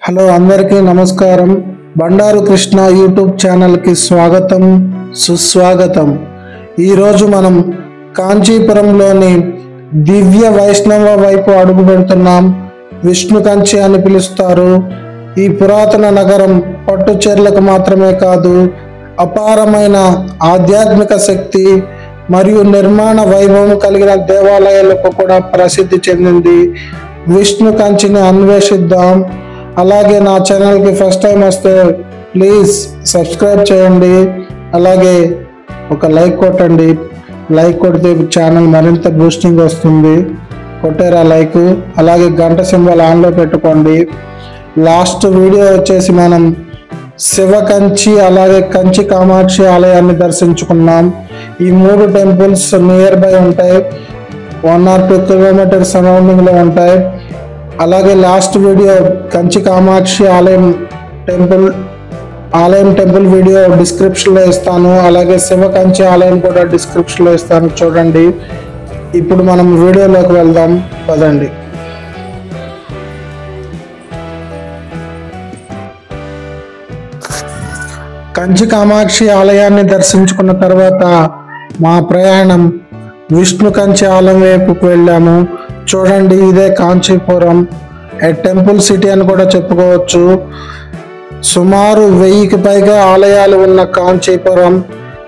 Hello అందరికీ నమస్కారం. Bandaru Krishna YouTube ఛానల్కి స్వాగతం సుస్వాగతం. ఈరోజు మనం కాంచీపురంలోని దివ్య వైష్ణవ వైపు అడుగు పెడుతున్నాం. విష్ణు కంచి అని పిలుస్తారు. ఈ పురాతన నగరం పట్టుచీరలకు మాత్రమే కాదు, అపారమైన ఆధ్యాత్మిక శక్తి మరియు నిర్మాణ వైభవం కలిగిన దేవాలయాలకు కూడా ప్రసిద్ధి చెందింది. విష్ణు కంచిని అన్వేషిద్దాం. అలాగే నా ఛానల్కి ఫస్ట్ టైం వస్తే ప్లీజ్ సబ్స్క్రైబ్ చేయండి. అలాగే ఒక లైక్ కొట్టండి. లైక్ కొడితే ఛానల్ మరింత బూస్టింగ్ వస్తుంది. కొట్టారా లైక్? అలాగే గంట సింబల్ ఆన్లో పెట్టుకోండి. లాస్ట్ వీడియో వచ్చేసి మనం శివ కంచి అలాగే కంచి కామాక్షి ఆలయాన్ని దర్శించుకున్నాం. ఈ మూడు టెంపుల్స్ నియర్ బై ఉంటాయి, 1 or 2 కిలోమీటర్స్ సరౌండింగ్లో ఉంటాయి. అలాగే లాస్ట్ వీడియో కంచి కామాక్షి ఆలయం టెంపుల్ వీడియో డిస్క్రిప్షన్లో ఇస్తాను. అలాగే శివ కంచి ఆలయం కూడా డిస్క్రిప్షన్లో ఇస్తాను, చూడండి. ఇప్పుడు మనం వీడియోలోకి వెళ్దాం, పదండి. కంచి కామాక్షి ఆలయాన్ని దర్శించుకున్న తర్వాత మా ప్రయాణం విష్ణు కంచి ఆలయం వైపుకు వెళ్ళాము. చూడండి, ఇదే కాంచీపురం, టెంపుల్ సిటీ అని కూడా చెప్పుకోవచ్చు. సుమారు 1000కి పైగా ఆలయాలు ఉన్న కాంచీపురం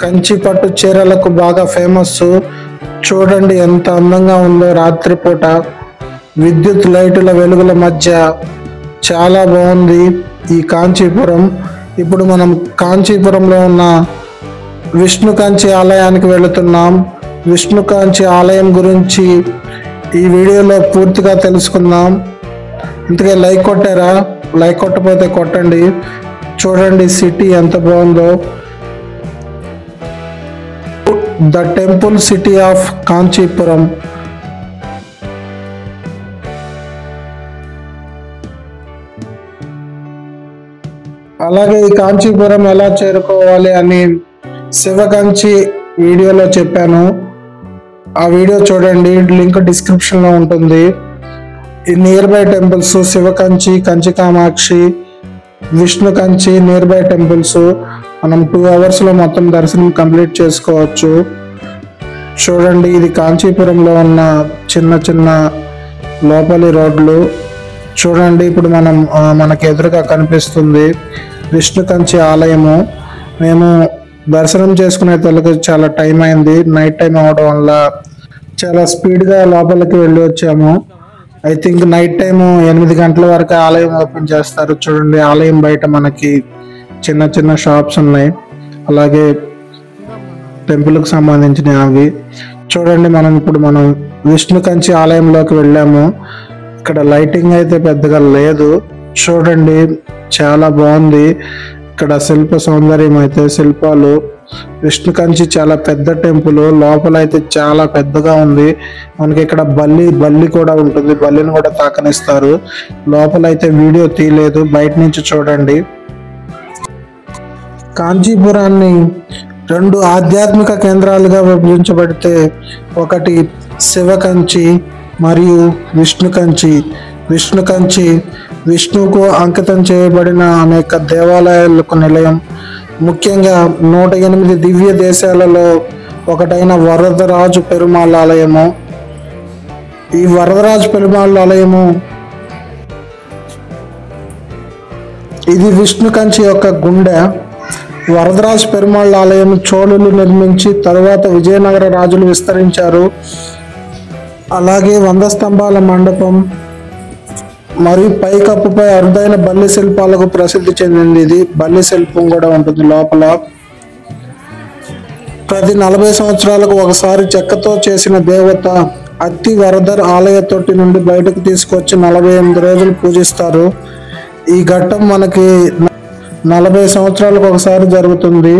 కంచి పట్టు చీరలకు బాగా ఫేమస్. చూడండి ఎంత అందంగా ఉందో రాత్రిపూట విద్యుత్ లైటుల వెలుగుల మధ్య. చాలా బాగుంది ఈ కాంచీపురం. ఇప్పుడు మనం కాంచీపురంలో ఉన్న విష్ణు కంచి ఆలయానికి వెళుతున్నాం. విష్ణు కంచి ఆలయం గురించి ఈ వీడియోలో పూర్తిగా తెలుసుకుందాం. ఇంతకే లైక్ కొట్టారా? లైక్ కొట్టకపోతే కొట్టండి. చూడండి సిటీ ఎంత బాగుందో. The temple city of Kanchipuram. అలాగే ఈ కాంచీపురం ఎలా చేరుకోవాలి అని శివ కంచి వీడియోలో చెప్పాను. ఆ వీడియో చూడండి, లింక్ డిస్క్రిప్షన్లో ఉంటుంది. ఈ near by temples Shiva Kanchi, Kanchi Kamakshi, Vishnu Kanchi near by temples. మనం 2 అవర్స్లో మొత్తం దర్శనం కంప్లీట్ చేసుకోవచ్చు. చూడండి, ఇది కాంచీపురంలో ఉన్న చిన్న చిన్న లోపలి రోడ్లు. చూడండి, ఇప్పుడు మనకి ఎదురుగా కనిపిస్తుంది విష్ణు కంచి ఆలయము. మేము దర్శనం చేసుకునే తొలగి చాలా టైం అయింది. నైట్ టైం అవడం వల్ల చాలా స్పీడ్గా లోపలికి వెళ్ళి వచ్చాము. ఐ థింక్ నైట్ టైము 8 గంటల వరకు ఆలయం ఓపెన్ చేస్తారు. చూడండి, ఆలయం బయట మనకి చిన్న చిన్న షాప్స్ ఉన్నాయి, అలాగే టెంపుల్కి సంబంధించినవి అవి. చూడండి, ఇప్పుడు మనం విష్ణు కంచి ఆలయంలోకి వెళ్ళాము. ఇక్కడ లైటింగ్ అయితే పెద్దగా లేదు. చూడండి, చాలా బాగుంది. ఇక్కడ శిల్ప సౌందర్యం అయితే శిల్పాలు. విష్ణు కంచి చాలా పెద్ద టెంపుల్. లోపల అయితే చాలా పెద్దగా ఉంది. మనకి ఇక్కడ బల్లి కూడా ఉంటుంది, బల్లిని కూడా తాకనిస్తారు. లోపల అయితే వీడియో తీయలేదు, బయట నుంచి చూడండి. కాంచీపురాన్ని 2 ఆధ్యాత్మిక కేంద్రాలుగా విభజించబడితే, ఒకటి శివ కంచి మరియు విష్ణు కంచి. విష్ణు కంచి విష్ణువుకు అంకితం చేయబడిన అనేక దేవాలయాలకు నిలయం. ముఖ్యంగా 108 దివ్య దేశాలలో ఒకటైన వరదరాజు పెరుమాళ్ ఆలయము. ఈ వరదరాజు పెరుమాళ్ ఆలయము ఇది విష్ణు కంచి యొక్క గుండె. వరదరాజు పెరుమాళ్ ఆలయం చోళులు నిర్మించి తరువాత విజయనగర రాజులు విస్తరించారు. అలాగే 100 స్తంభాల మండపం మరియు పైకప్పుపై అరుదైన బల్లి శిల్పాలకు ప్రసిద్ధి చెందింది. ఇది బల్లి శిల్పం కూడా ఉంటుంది లోపల. ప్రతి 40 సంవత్సరాలకు ఒకసారి చెక్కతో చేసిన దేవత అత్తి వరదర్ ఆలయ తొట్టి నుండి బయటకు తీసుకొచ్చి 48 రోజులు పూజిస్తారు. ఈ ఘట్టం మనకి 40 సంవత్సరాలకు ఒకసారి జరుగుతుంది.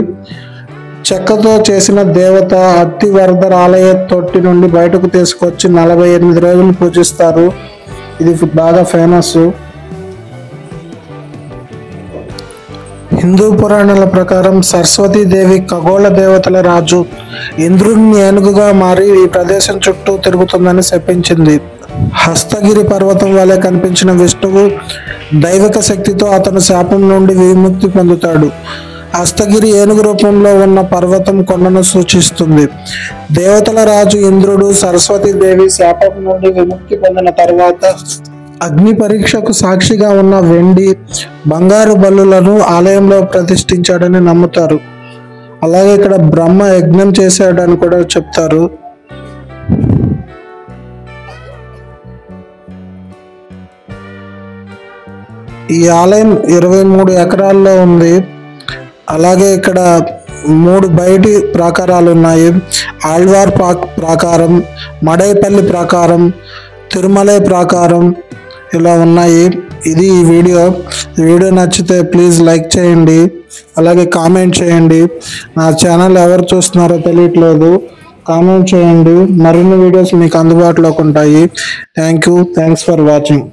చెక్కతో చేసిన దేవత అత్తి వరదర్ ఆలయ తొట్టి నుండి బయటకు తీసుకొచ్చి 48 రోజులు పూజిస్తారు. ఇది బాగా ఫేమస్. హిందూ పురాణాల ప్రకారం సరస్వతీదేవి ఖగోళ దేవతల రాజు ఇంద్రుడిని ఏనుగుగా మారి ఈ ప్రదేశం చుట్టూ తిరుగుతుందని శపించింది. హస్తగిరి పర్వతం వలె కనిపించిన విష్ణువు దైవిక శక్తితో అతను శాపం నుండి విముక్తి పొందుతాడు. హస్తగిరి ఏనుగు రూపంలో ఉన్న పర్వతం కొండను సూచిస్తుంది. దేవతల రాజు ఇంద్రుడు సరస్వతీదేవి శాపం నుండి విముక్తి పొందిన తర్వాత అగ్ని పరీక్షకు సాక్షిగా ఉన్న వెండి, బంగారు బల్లులను ఆలయంలో ప్రతిష్ఠించాడని నమ్ముతారు. అలాగే ఇక్కడ బ్రహ్మ యజ్ఞం చేశాడని కూడా చెప్తారు. ఈ ఆలయం 23 ఎకరాల్లో ఉంది. అలాగే ఇక్కడ 3 బయటి ప్రాకారాలు ఉన్నాయి. ఆళ్వార్ ప్రాకారం, మడైపల్లి ప్రాకారం, తిరుమలై ప్రాకారం ఇలా ఉన్నాయి. ఇది ఈ వీడియో నచ్చితే ప్లీజ్ లైక్ చేయండి, అలాగే కామెంట్ చేయండి. నా ఛానల్ ఎవరు చూస్తున్నారో తెలియట్లేదు, కామెంట్ చేయండి. మరిన్ని వీడియోస్ మీకు అందుబాటులోకి ఉంటాయి. Thanks for watching.